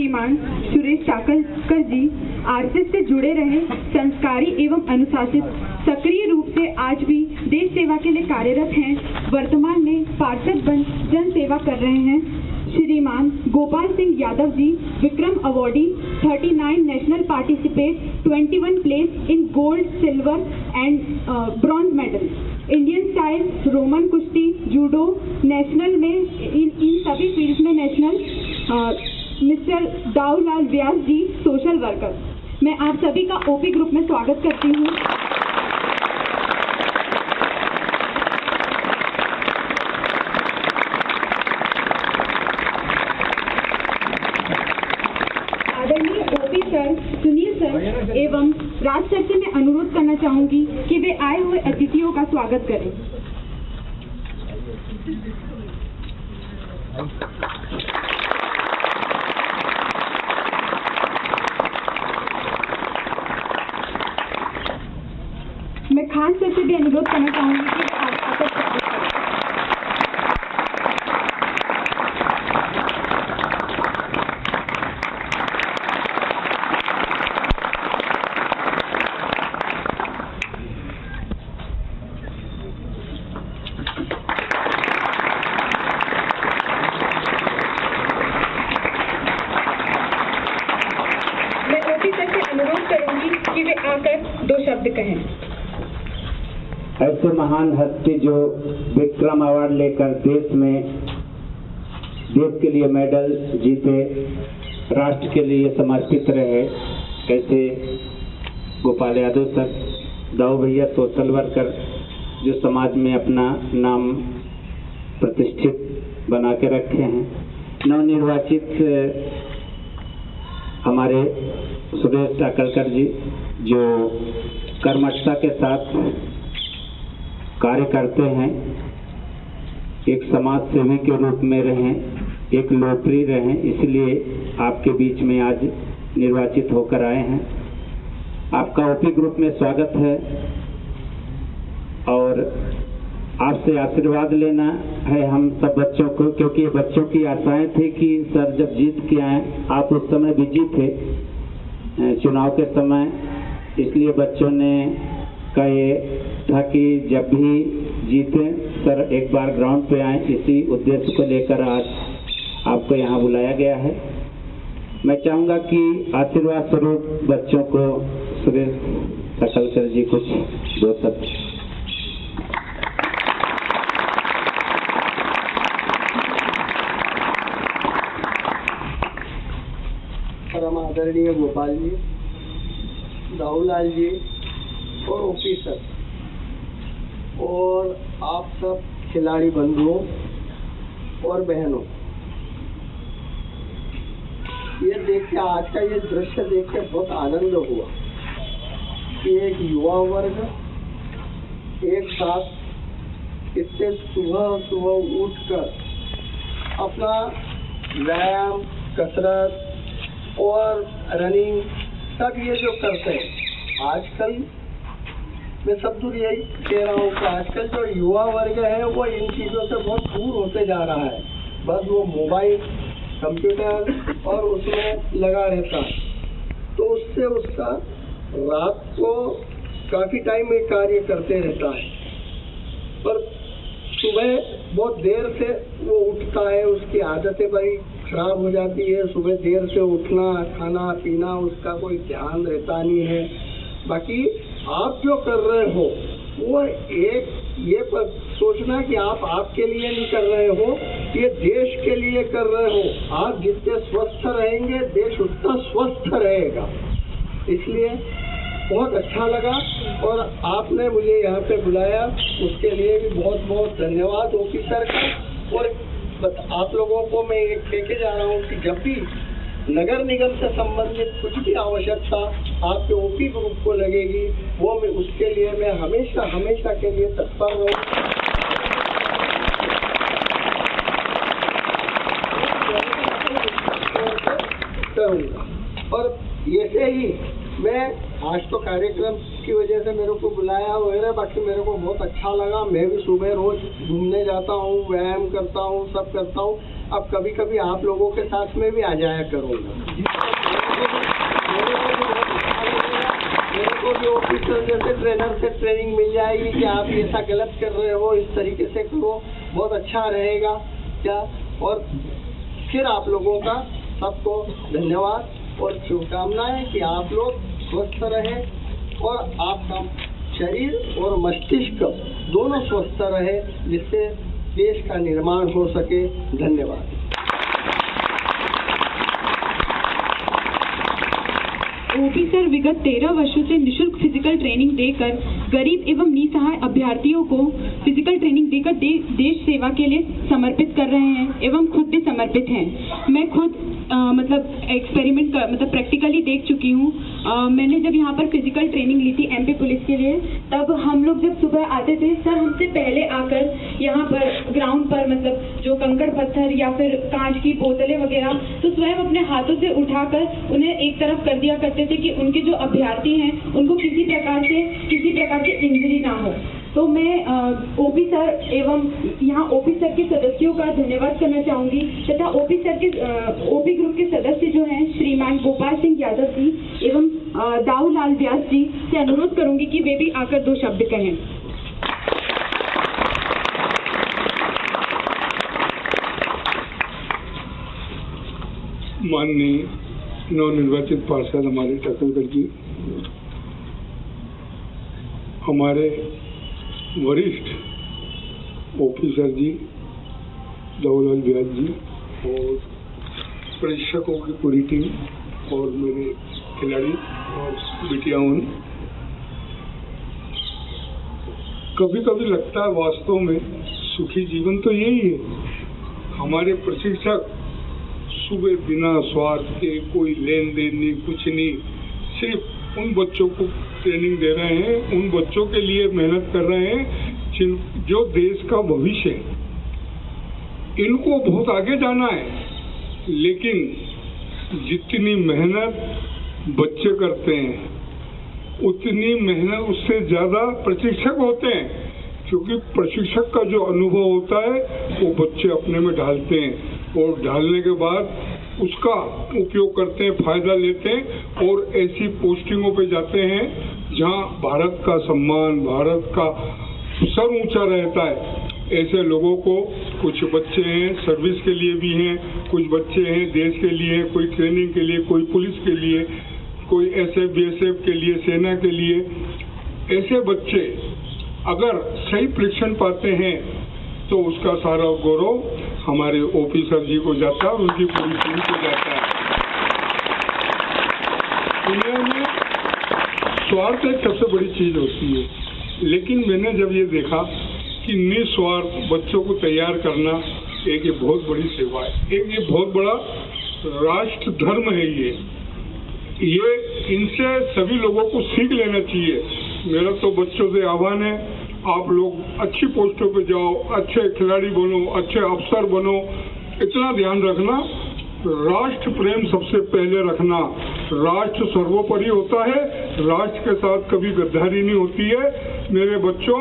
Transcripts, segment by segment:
श्रीमान सुरेश चाकलकर जी आरएसएस से जुड़े रहे, संस्कारी एवं अनुशासित, सक्रिय रूप से आज भी देश सेवा के लिए कार्यरत हैं। वर्तमान में पार्षद बन जन सेवा कर रहे हैं। श्रीमान Gopal Singh Yadav ji Vikram awardee, 39 national participate, 21 place in gold, silver and bronze medal, Indian style, Roman कुश्ती, जूडो, नेशनल में इन सभी फील्ड्स में national. Mister Daulal Vyas ji social worker. मैं आप सभी का ओपी ग्रुप में स्वागत करती हूँ। आदरणीय ओपी सर, सुनील सर एवं राज सर से मैं अनुरोध करना चाहूंगी कि वे आए हुए अतिथियों का स्वागत करें। मैं खान सर से भी अनुरोध करना चाहूंगी कि आगे आकर स्वागत करें। मैं ओपी सर से अनुरोध करूंगी कि वे आकर 2 शब्द कहें। ऐसे महान हस्ती जो विक्रम अवार्ड लेकर देश के लिए मेडल जीते, राष्ट्र के लिए समर्पित रहे, कैसे गोपाल यादव सर, दाऊ भैया सोशल वर्कर जो समाज में अपना नाम प्रतिष्ठित बना के रखे हैं, नवनिर्वाचित हमारे सुरेश चाकलकर जी जो कर्मठता के साथ कार्य करते हैं, एक समाज सेवी के रूप में रहें, एक लोकप्रिय रहें, इसलिए आपके बीच में आज निर्वाचित होकर आए हैं। आपका ओपी ग्रुप में स्वागत है और आपसे आशीर्वाद लेना है हम सब बच्चों को, क्योंकि ये बच्चों की आशाएं थी कि सर जब जीत के आए, आप उस समय बिजी थे चुनाव के समय, इसलिए बच्चों ने का ये था कि जब भी जीते सर एक बार ग्राउंड पे आए, इसी उद्देश्य को लेकर आज आपको यहाँ बुलाया गया है। मैं चाहूँगा कि आशीर्वाद स्वरूप बच्चों को सुरेश चाकलकर जी कुछ 2 शब्द। परम आदरणीय गोपाल जी, दाऊलाल जी और ओपी सर और आप सब खिलाड़ी बंधुओं और बहनों, ये देख के, आज का ये दृश्य देख के बहुत आनंद हुआ कि एक युवा वर्ग एक साथ इतने सुबह उठकर अपना व्यायाम, कसरत और रनिंग सब ये जो करते हैं, आजकल मैं सब दूर यही कह रहा हूँ कि आजकल जो युवा वर्ग है वो इन चीज़ों से बहुत दूर होते जा रहा है। बस वो मोबाइल, कंप्यूटर और उसमें लगा रहता है, तो उससे उसका रात को काफ़ी टाइम में कार्य करते रहता है, पर सुबह बहुत देर से वो उठता है, उसकी आदतें बड़ी खराब हो जाती है। सुबह देर से उठना, खाना पीना, उसका कोई ध्यान रहता नहीं है। बाकी आप जो कर रहे हो वो एक ये सोचना कि आप आपके लिए नहीं कर रहे हो, ये देश के लिए कर रहे हो। आप जितने स्वस्थ रहेंगे देश उतना स्वस्थ रहेगा। इसलिए बहुत अच्छा लगा और आपने मुझे यहाँ पे बुलाया, उसके लिए भी बहुत बहुत धन्यवाद ओपी सर का। और आप लोगों को मैं एक कह के जा रहा हूँ कि जब भी नगर निगम से संबंधित कुछ भी आवश्यकता आपके ओपी ग्रुप को लगेगी, वो मैं उसके लिए मैं हमेशा के लिए तत्पर रहूँगा। और ऐसे ही मैं आज तो कार्यक्रम की वजह से मेरे को बुलाया वगैरह, बाकी मेरे को बहुत अच्छा लगा। मैं भी सुबह रोज घूमने जाता हूँ, व्यायाम करता हूँ, सब करता हूँ, अब कभी कभी आप लोगों के साथ में भी आ जाया करूँगा। मेरे को भी ऑफिसर जैसे ट्रेनर से ट्रेनिंग मिल जाएगी कि आप ऐसा गलत कर रहे हो, इस तरीके से करो, बहुत अच्छा रहेगा क्या। और फिर आप लोगों का सबको धन्यवाद और शुभकामनाएं कि आप लोग स्वस्थ रहें और आपका शरीर और मस्तिष्क दोनों स्वस्थ रहे, जिससे देश का निर्माण हो सके। धन्यवाद। ओपी सर विगत 13 वर्षों से निःशुल्क फिजिकल ट्रेनिंग देकर गरीब एवं निसहाय अभ्यर्थियों को फिजिकल ट्रेनिंग देकर देश सेवा के लिए समर्पित कर रहे हैं एवं खुद भी समर्पित हैं। मैं खुद एक्सपेरिमेंट प्रैक्टिकली देख चुकी हूँ। मैंने जब यहाँ पर फिजिकल ट्रेनिंग ली थी एमपी पुलिस के लिए, तब हम लोग जब सुबह आते थे, सर हमसे पहले आकर यहाँ पर ग्राउंड पर जो कंकड़ पत्थर या फिर कांच की बोतलें वगैरह तो स्वयं अपने हाथों से उठाकर उन्हें एक तरफ कर दिया करते थे कि उनके जो अभ्यर्थी हैं उनको किसी प्रकार की इंजरी ना हो। तो मैं ओपी सर एवं यहाँ ओपी सर के सदस्यों का धन्यवाद करना चाहूँगी तथा ओपी ग्रुप के सदस्य जो हैं श्रीमान गोपाल सिंह यादव जी एवं दाऊ लाल व्यास जी से अनुरोध करूँगी कि वे भी आकर 2 शब्द कहें। माननीय नवनिर्वाचित पार्षद हमारे टकलकर जी, हमारे वरिष्ठ ऑफिसर जी दाऊलाल व्यास जी और प्रशिक्षकों की पूरी टीम और मेरे खिलाड़ी और बिटियाओं, कभी कभी लगता है वास्तव में सुखी जीवन तो यही है। हमारे प्रशिक्षक सुबह बिना स्वार्थ के, कोई लेन देन नहीं, कुछ नहीं, सिर्फ उन बच्चों को ट्रेनिंग दे रहे हैं, उन बच्चों के लिए मेहनत कर रहे हैं जो देश का भविष्य है। इनको बहुत आगे जाना है, लेकिन जितनी मेहनत बच्चे करते हैं उतनी मेहनत उससे ज्यादा प्रशिक्षक होते हैं, क्योंकि प्रशिक्षक का जो अनुभव होता है वो बच्चे अपने में ढालते हैं और ढालने के बाद उसका उपयोग करते हैं, फायदा लेते हैं और ऐसी पोस्टिंगों पे जाते हैं जहां भारत का सम्मान, भारत का सर ऊंचा रहता है। ऐसे लोगों को कुछ बच्चे हैं सर्विस के लिए भी हैं, कुछ बच्चे हैं देश के लिए, कोई ट्रेनिंग के लिए, कोई पुलिस के लिए, कोई एसएफ बीएसएफ के लिए, सेना के लिए। ऐसे बच्चे अगर सही प्रशिक्षण पाते हैं तो उसका सारा गौरव हमारे ऑफिसर जी को जाता है और उनकी पूरी टीम को जाता है। दुनिया में स्वार्थ एक सबसे बड़ी चीज होती है, लेकिन मैंने जब ये देखा कि निस्वार्थ बच्चों को तैयार करना एक ये बहुत बड़ी सेवा है, एक ये बहुत बड़ा राष्ट्र धर्म है। ये इनसे सभी लोगों को सीख लेना चाहिए। मेरा तो बच्चों से आह्वान है, आप लोग अच्छी पोस्टों पे जाओ, अच्छे खिलाड़ी बनो, अच्छे अफसर बनो। इतना ध्यान रखना, राष्ट्र प्रेम सबसे पहले रखना। राष्ट्र सर्वोपरि होता है, राष्ट्र के साथ कभी गद्दारी नहीं होती है। मेरे बच्चों,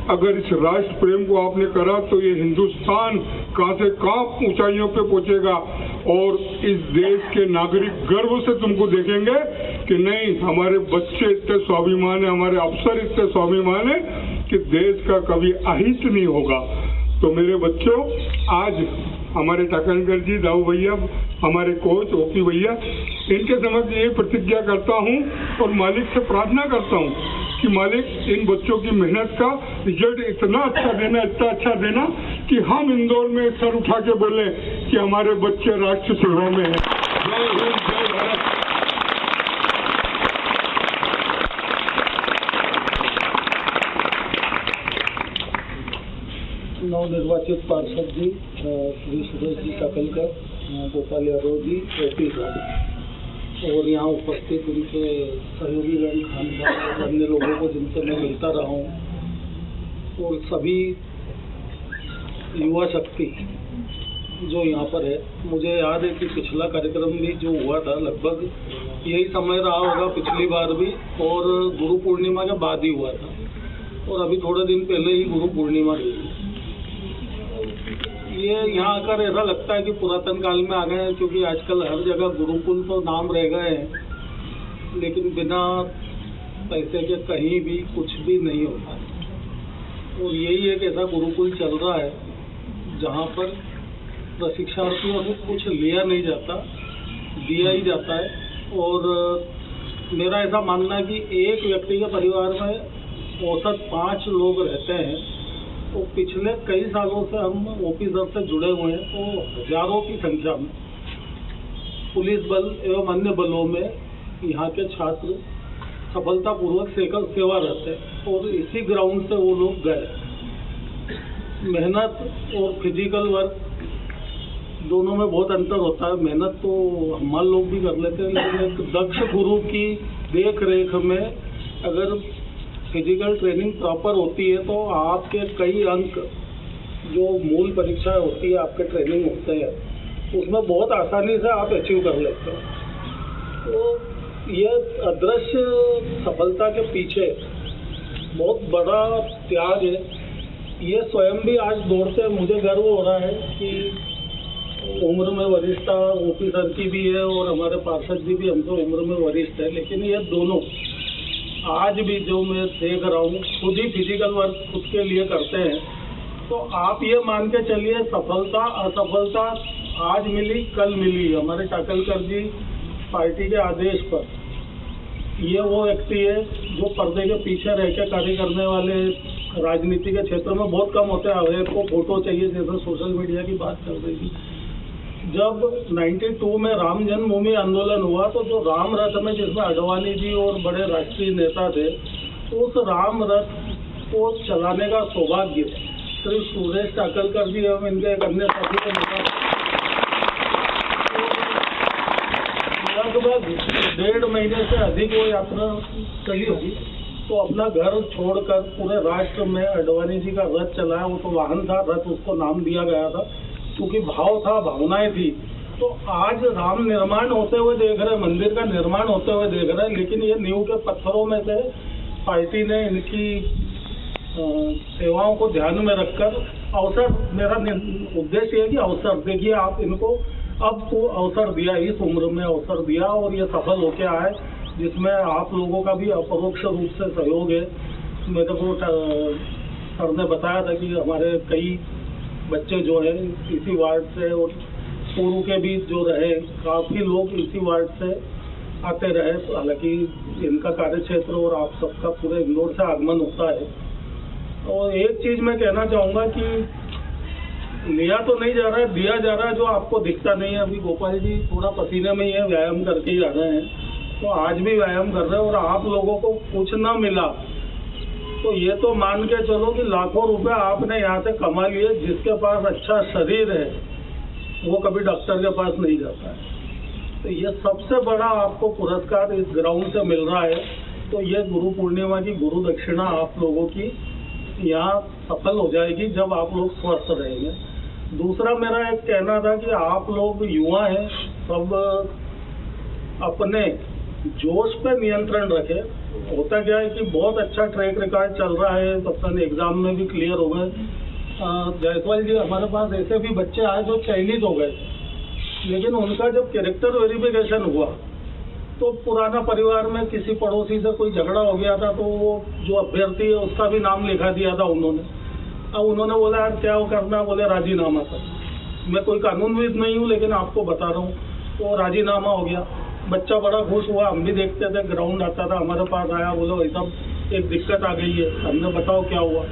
अगर इस राष्ट्र प्रेम को आपने करा तो ये हिंदुस्तान कहां से कहां ऊंचाइयों पे पहुंचेगा और इस देश के नागरिक गर्व से तुमको देखेंगे कि नहीं, हमारे बच्चे इतने स्वाभिमान है, हमारे अफसर इतने स्वाभिमान है कि देश का कभी अहित नहीं होगा। तो मेरे बच्चों, आज हमारे टाकनकर जी, दाऊ भैया, हमारे कोच ओपी भैया, इनके समक्ष ये प्रतिज्ञा करता हूँ और मालिक से प्रार्थना करता हूँ कि मालिक इन बच्चों की मेहनत का रिजल्ट इतना अच्छा देना कि हम इंदौर में सर उठा के बोले कि हमारे बच्चे राष्ट्र सेवा में हैं। जय हिंद, जय भारत। नवनिर्वाचित पार्षद जी श्री सुरेश जी टाकलकर, गोपाल यादव जी, ओपी सर और यहाँ उपस्थित उनके सहयोगी खान साहब, अन्य लोगों को जिनसे मैं मिलता रहा हूँ, और सभी युवा शक्ति जो यहाँ पर है। मुझे याद है कि पिछला कार्यक्रम भी जो हुआ था लगभग यही समय रहा होगा पिछली बार भी, और गुरु पूर्णिमा के बाद ही हुआ था, और अभी थोड़े दिन पहले ही गुरु पूर्णिमा गई। ये यहाँ आकर ऐसा लगता है कि पुरातन काल में आ गए हैं, क्योंकि आजकल हर जगह गुरुकुल तो नाम रह गए हैं, लेकिन बिना पैसे के कहीं भी कुछ भी नहीं होता है। और यही एक ऐसा गुरुकुल चल रहा है जहाँ पर प्रशिक्षणार्थियों से कुछ लिया नहीं जाता, दिया ही जाता है। और मेरा ऐसा मानना है कि एक व्यक्ति के परिवार में औसत 5 लोग रहते हैं। तो पिछले कई सालों से हम ऑफिसर से जुड़े हुए हैं, तो हजारों की संख्या में पुलिस बल एवं अन्य बलों में यहाँ के छात्र सफलतापूर्वक सेवा रहते हैं। और इसी ग्राउंड से वो लोग गए। मेहनत और फिजिकल वर्क दोनों में बहुत अंतर होता है। मेहनत तो हम लोग भी कर लेते हैं, लेकिन एक दक्ष गुरु की देख रेख में अगर फिजिकल ट्रेनिंग प्रॉपर होती है तो आपके कई अंक जो मूल परीक्षाएं होती है, आपके ट्रेनिंग होते हैं, उसमें बहुत आसानी से आप अचीव कर लेते हैं। तो यह अदृश्य सफलता के पीछे बहुत बड़ा त्याग है। ये स्वयं भी आज दौड़ते मुझे गर्व हो रहा है कि उम्र में वरिष्ठता ऑफिसर की भी है और हमारे पार्षद जी भी हमसे उम्र में वरिष्ठ है, लेकिन ये दोनों आज भी जो मैं देख रहा हूँ खुद ही फिजिकल वर्क खुद के लिए करते हैं। तो आप ये मान के चलिए, सफलता असफलता आज मिली कल मिली। हमारे टाकलकर जी पार्टी के आदेश पर ये वो व्यक्ति है जो पर्दे के पीछे रह के कार्य करने वाले राजनीति के क्षेत्र में बहुत कम होते हैं। हर को फोटो चाहिए, जैसे सोशल मीडिया की बात कर रही थी। जब 92 में राम जन्मभूमि आंदोलन हुआ तो जो राम रथ में जिसमें अडवाणी जी और बड़े राष्ट्रीय नेता थे, उस राम रथ को चलाने का सौभाग्य श्री सुरेश टाकलकर जी एवं इनके एक अन्य साथी को मिला। लगभग 1.5 महीने से अधिक वो यात्रा चली होगी। तो अपना घर छोड़कर पूरे राष्ट्र में अडवाणी जी का रथ चलाया। वो तो वाहन था, रथ उसको नाम दिया गया था क्योंकि भाव था, भावनाएं थी। तो आज राम निर्माण होते हुए देख रहे हैं, मंदिर का निर्माण होते हुए देख रहे हैं, लेकिन ये नींव के पत्थरों में से पार्टी ने इनकी सेवाओं को ध्यान में रखकर अवसर, मेरा उद्देश्य है कि अवसर देखिए, आप इनको अब तो अवसर दिया, इस उम्र में अवसर दिया और ये सफल होके आए, जिसमें आप लोगों का भी अपरोक्ष रूप से सहयोग है। मेरे को सर ने बताया था कि हमारे कई बच्चे जो है इसी वार्ड से और पूर्व के भी जो रहे, काफ़ी लोग इसी वार्ड से आते रहे। हालांकि इनका कार्यक्षेत्र और आप सबका पूरे इंदौर से आगमन होता है। और एक चीज़ मैं कहना चाहूँगा कि लिया तो नहीं जा रहा है, दिया जा रहा है, जो आपको दिखता नहीं है। अभी गोपाल जी थोड़ा पसीने में ही है, व्यायाम करके ही आ रहे हैं, तो आज भी व्यायाम कर रहे हैं और आप लोगों को कुछ ना मिला तो ये तो मान के चलो कि लाखों रुपए आपने यहाँ से कमा लिए। जिसके पास अच्छा शरीर है वो कभी डॉक्टर के पास नहीं जाता है। तो ये सबसे बड़ा आपको पुरस्कार इस ग्राउंड से मिल रहा है। तो ये गुरु पूर्णिमा की गुरु दक्षिणा आप लोगों की यहाँ सफल हो जाएगी जब आप लोग स्वस्थ रहेंगे। दूसरा मेरा एक कहना था कि आप लोग युवा हैं, सब अपने जोश पे नियंत्रण रखें। होता क्या है कि बहुत अच्छा ट्रैक रिकॉर्ड चल रहा है, सबसे एग्जाम में भी क्लियर हो गए। जायसवाल जी, हमारे पास ऐसे भी बच्चे आए जो चयनित हो गए, लेकिन उनका जब कैरेक्टर वेरिफिकेशन हुआ तो पुराना परिवार में किसी पड़ोसी से कोई झगड़ा हो गया था, तो वो जो अभ्यर्थी है उसका भी नाम लिखा दिया था उन्होंने। अब उन्होंने बोला यार क्या वो करना, बोले राजीनामा कर। मैं कोई कानूनविद नहीं हूँ, लेकिन आपको बता रहा हूँ, तो राजीनामा हो गया। बच्चा बड़ा खुश हुआ, हम भी देखते थे, ग्राउंड आता था, हमारे पास आया, बोले भाई साहब एक दिक्कत आ गई है। हमने बताओ क्या हुआ,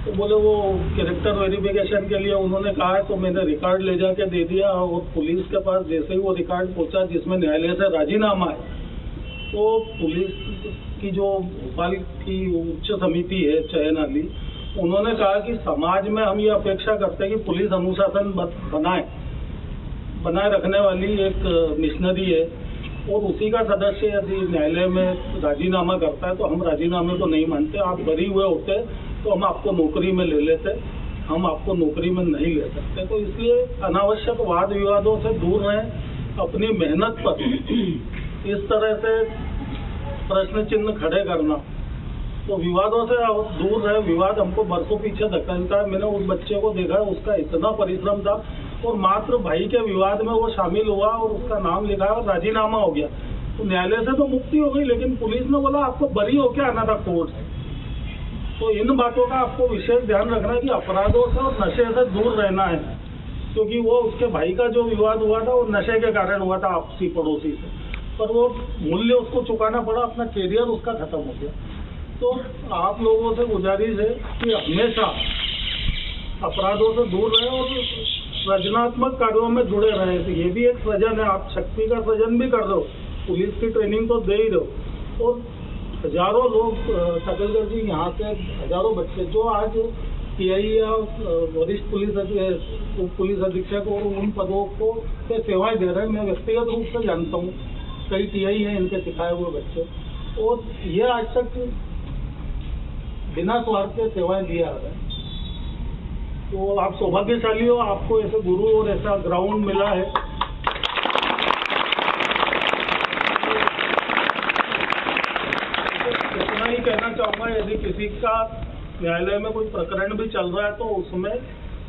तो बोले वो कैरेक्टर वेरिफिकेशन के लिए उन्होंने कहा है, तो मैंने रिकॉर्ड ले जाके दे दिया। और पुलिस के पास जैसे ही वो रिकॉर्ड पहुंचा जिसमें न्यायालय से राजीनामा है, तो पुलिस की जो भोपाल की उच्च समिति है चयन वाली, उन्होंने कहा कि समाज में हम ये अपेक्षा करते हैं कि पुलिस अनुशासन बनाए रखने वाली एक मिशनरी है, और उसी का सदस्य यदि न्यायालय में राजीनामा करता है तो हम राजीनामे को नहीं मानते। आप बरी हुए होते तो हम आपको नौकरी में ले लेते, हम आपको नौकरी में नहीं ले सकते। तो इसलिए अनावश्यक वाद विवादों से दूर रहें। अपनी मेहनत पर इस तरह से प्रश्न चिन्ह खड़े करना तो विवादों से दूर रहे। विवाद हमको बरसों पीछे धकेलता है। मैंने उस बच्चे को देखा, उसका इतना परिश्रम था और मात्र भाई के विवाद में वो शामिल हुआ और उसका नाम लिखा और राजीनामा हो गया। तो न्यायालय से तो मुक्ति हो गई, लेकिन पुलिस ने बोला आपको बरी होके आना था कोर्ट से। तो इन बातों का आपको विशेष ध्यान रखना है कि अपराधों से और नशे से दूर रहना है, क्योंकि वो उसके भाई का जो विवाद हुआ था वो नशे के कारण हुआ था आपसी पड़ोसी से, पर वो मूल्य उसको चुकाना पड़ा, अपना कैरियर उसका खत्म हो गया। तो आप लोगों से गुजारिश है कि हमेशा अपराधों से दूर रहें और सृजनात्मक कार्यों में जुड़े रहें। तो ये भी एक सृजन है, आप शक्ति का सृजन भी कर रहे हो, पुलिस की ट्रेनिंग तो दे ही रहे हो। और हजारों लोग सकलगढ़ जी यहाँ से हजारों बच्चे जो आज टीआई या वरिष्ठ पुलिस अधीक्षक और उन पदों को से सेवाएं दे रहे हैं। मैं व्यक्तिगत रूप से जानता हूँ, कई टीआई हैं इनके सिखाए हुए बच्चे, और ये आज तक बिना स्वार्थ के सेवाएं दिया आ रहे हैं। तो आप सौभाग्यशाली हो, आपको ऐसे गुरु और ऐसा ग्राउंड मिला है। इतना ही कहना चाहूँगा, यदि किसी का न्यायालय में कोई प्रकरण भी चल रहा है तो उसमें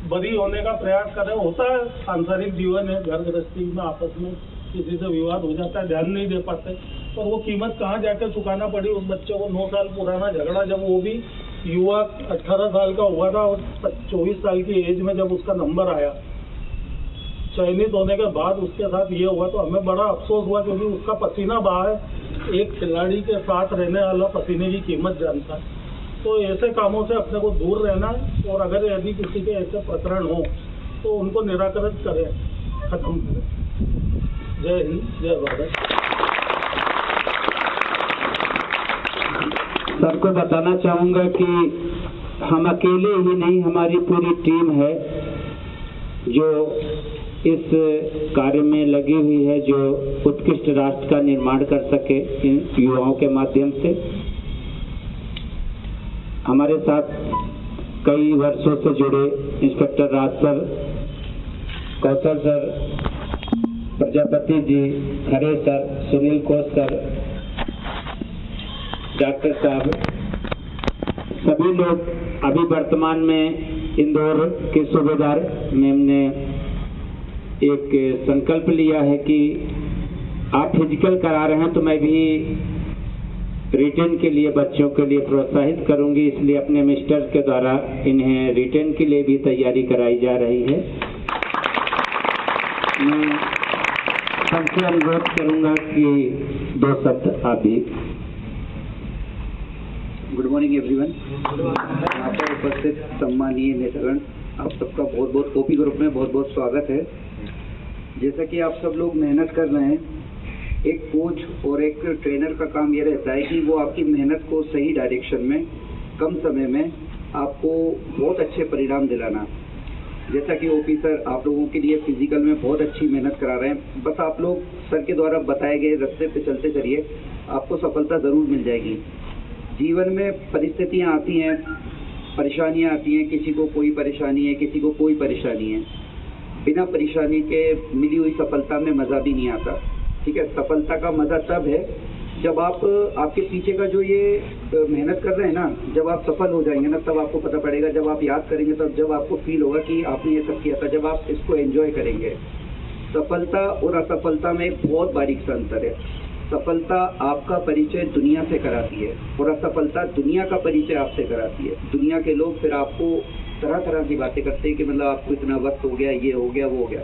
बरी होने का प्रयास करें। होता है, सांसारिक जीवन है, घर गृहस्थी में आपस में किसी से विवाद हो जाता है, ध्यान नहीं दे पाते, पर वो कीमत कहाँ जाकर चुकाना पड़ी उस बच्चे को। 9 साल पुराना झगड़ा, जब वो भी युवा 18 साल का हुआ था और 24 साल की एज में जब उसका नंबर आया, चयनित होने के बाद उसके साथ ये हुआ, तो हमें बड़ा अफसोस हुआ, क्योंकि उसका पसीना बहा है। एक खिलाड़ी के साथ रहने वाला पसीने की कीमत जानता है। तो ऐसे कामों से अपने को दूर रहना है, और अगर यदि किसी के ऐसे प्रकरण हो तो उनको निराकरण करें, खत्म करें। जय हिंद, जय भारत। सर को बताना चाहूँगा कि हम अकेले ही नहीं, हमारी पूरी टीम है जो इस कार्य में लगी हुई है, जो उत्कृष्ट राष्ट्र का निर्माण कर सके इन युवाओं के माध्यम से। हमारे साथ कई वर्षों से जुड़े inspector Raj sir, Kaushal sir, Prajapati ji, Khare sir, Sunil coach sir, doctor साहब, सभी लोग अभी वर्तमान में इंदौर के सूबेदार मैम ने एक संकल्प लिया है कि आप फिजिकल करा रहे हैं तो मैं भी रिटर्न के लिए बच्चों के लिए प्रोत्साहित करूंगी, इसलिए अपने मिस्टर के द्वारा इन्हें रिटर्न के लिए भी तैयारी कराई जा रही है। मैं सबसे अनुरोध करूंगा कि 2 शब्द आप भी। Good morning everyone. यहाँ पर उपस्थित सम्मानीय नेतागण, आप सबका बहुत बहुत ओपी ग्रुप में बहुत बहुत स्वागत है। जैसा कि आप सब लोग मेहनत कर रहे हैं, एक कोच और एक ट्रेनर का काम ये रहता है कि वो आपकी मेहनत को सही डायरेक्शन में कम समय में आपको बहुत अच्छे परिणाम दिलाना। जैसा कि ओपी सर आप लोगों के लिए फिजिकल में बहुत अच्छी मेहनत करा रहे हैं, बस आप लोग सर के द्वारा बताए गए रास्ते पे चलते चलिए, आपको सफलता ज़रूर मिल जाएगी। जीवन में परिस्थितियाँ आती हैं, परेशानियाँ आती हैं, किसी को कोई परेशानी है, किसी को कोई परेशानी है। बिना परेशानी के मिली हुई सफलता में मज़ा भी नहीं आता। ठीक है, सफलता का मज़ा तब है जब आप आपके पीछे का जो ये मेहनत कर रहे हैं ना, जब आप सफल हो जाएंगे ना, तब आपको पता पड़ेगा। जब आप याद करेंगे तब जब आपको फील होगा कि आपने ये सब किया था, जब आप इसको एंजॉय करेंगे। सफलता और असफलता में एक बहुत बारीक सा अंतर है। सफलता आपका परिचय दुनिया से कराती है और असफलता दुनिया का परिचय आपसे कराती है। दुनिया के लोग फिर आपको तरह तरह की बातें करते हैं कि मतलब आपको इतना वक्त हो गया, ये हो गया, वो हो गया,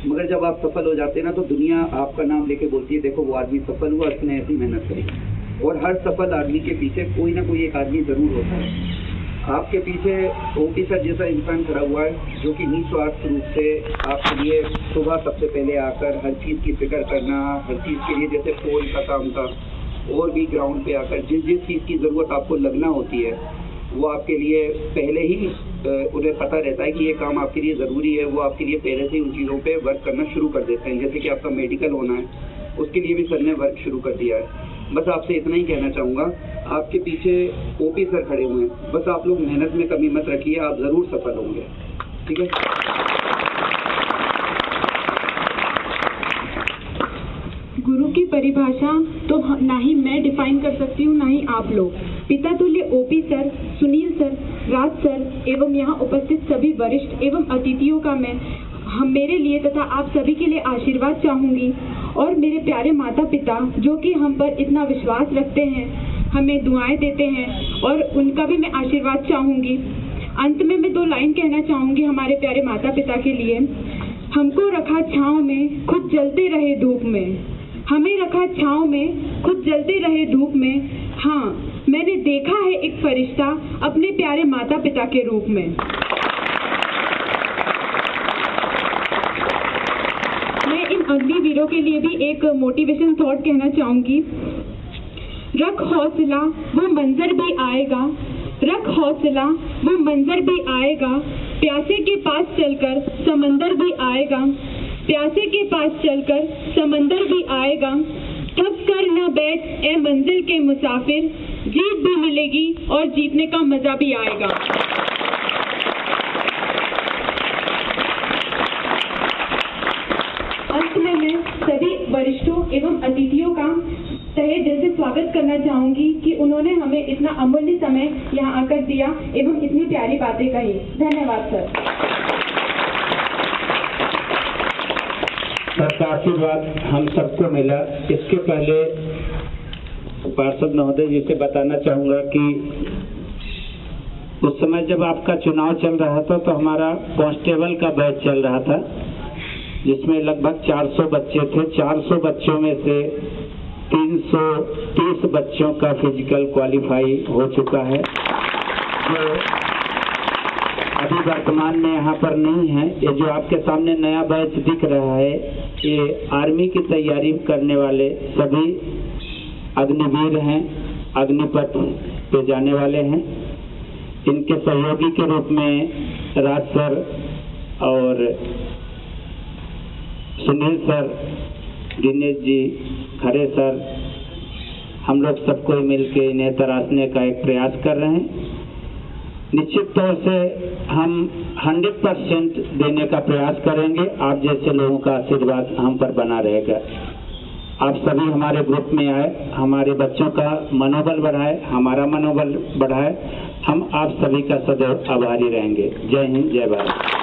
मगर जब आप सफल हो जाते हैं ना, तो दुनिया आपका नाम लेके बोलती है, देखो वो आदमी सफल हुआ, उसने ऐसी मेहनत करी। और हर सफल आदमी के पीछे कोई ना कोई एक आदमी जरूर होता है। आपके पीछे ओपी सर जैसा इंसान खड़ा हुआ है, जो कि निस्वार्थ रूप से आपके लिए सुबह सबसे पहले आकर हर चीज़ की फिक्र करना, हर चीज़ के लिए, जैसे फोन का काम था और भी ग्राउंड पे आकर जिस जिस चीज़ की ज़रूरत आपको लगना होती है, वो आपके लिए पहले ही उन्हें पता रहता है कि ये काम आपके लिए ज़रूरी है। वो आपके लिए पहले से ही उन चीज़ों पे वर्क करना शुरू कर देते हैं। जैसे कि आपका मेडिकल होना है, उसके लिए भी सर ने वर्क शुरू कर दिया है। बस आपसे इतना ही कहना चाहूँगा, आपके पीछे ओपी सर खड़े हुए हैं, बस आप लोग मेहनत में कमी मत रखिए, आप ज़रूर सफल होंगे। ठीक है। गुरु की परिभाषा तो ना ही मैं डिफाइन कर सकती हूँ, ना ही आप लोग। पिता तुल्य ओपी सर, सुनील सर, राज सर एवं यहाँ उपस्थित सभी वरिष्ठ एवं अतिथियों का मैं मेरे लिए तथा आप सभी के लिए आशीर्वाद चाहूँगी और मेरे प्यारे माता पिता जो कि हम पर इतना विश्वास रखते हैं, हमें दुआएं देते हैं और उनका भी मैं आशीर्वाद चाहूँगी। अंत में मैं 2 लाइन कहना चाहूँगी हमारे प्यारे माता पिता के लिए। हमको रखा छाँव में, खुद जलते रहे धूप में। हमें रखा छाँव में, खुद जलते रहे धूप में। हाँ, मैंने देखा है एक फरिश्ता अपने प्यारे माता पिता के रूप में। मैं इन अग्निवीरों के लिए भी एक मोटिवेशन थॉट कहना चाहूँगी। रख हौसला, वो मंजर भी आएगा। रख हौसला, वो मंजर भी आएगा। प्यासे के पास चलकर समंदर भी आएगा। प्यासे के पास चलकर समंदर भी आएगा। थक कर न बैठ ए मंजिल के मुसाफिर, जीत भी मिलेगी और जीतने का मजा भी आएगा। अंत में मैं सभी वरिष्ठों एवं अतिथियों का तहे दिल से स्वागत करना चाहूंगी कि उन्होंने हमें इतना अमूल्य समय यहाँ आकर दिया एवं इतनी प्यारी बातें कही। धन्यवाद सर। सर का आशीर्वाद हम सबको मिला। इसके पहले पार्षद महोदय जी से बताना चाहूँगा कि उस समय जब आपका चुनाव चल रहा था तो हमारा कांस्टेबल का बैच चल रहा था, जिसमें लगभग 400 बच्चे थे। 400 बच्चों में से 330 बच्चों का फिजिकल क्वालिफाई हो चुका है, जो अभी वर्तमान में यहाँ पर नहीं है। ये जो आपके सामने नया बैच दिख रहा है, ये आर्मी की तैयारी करने वाले सभी अग्निवीर हैं, अग्निपथ पे जाने वाले हैं। इनके सहयोगी के रूप में राज सर और सुनील सर, दिनेश जी, खरे सर, हम लोग सबको मिलकर इन्हें तराशने का एक प्रयास कर रहे हैं। निश्चित तौर से हम 100% देने का प्रयास करेंगे। आप जैसे लोगों का आशीर्वाद हम पर बना रहेगा। आप सभी हमारे ग्रुप में आए, हमारे बच्चों का मनोबल बढ़ाए, हमारा मनोबल बढ़ाए। हम आप सभी का सदैव आभारी रहेंगे। जय हिंद, जय भारत।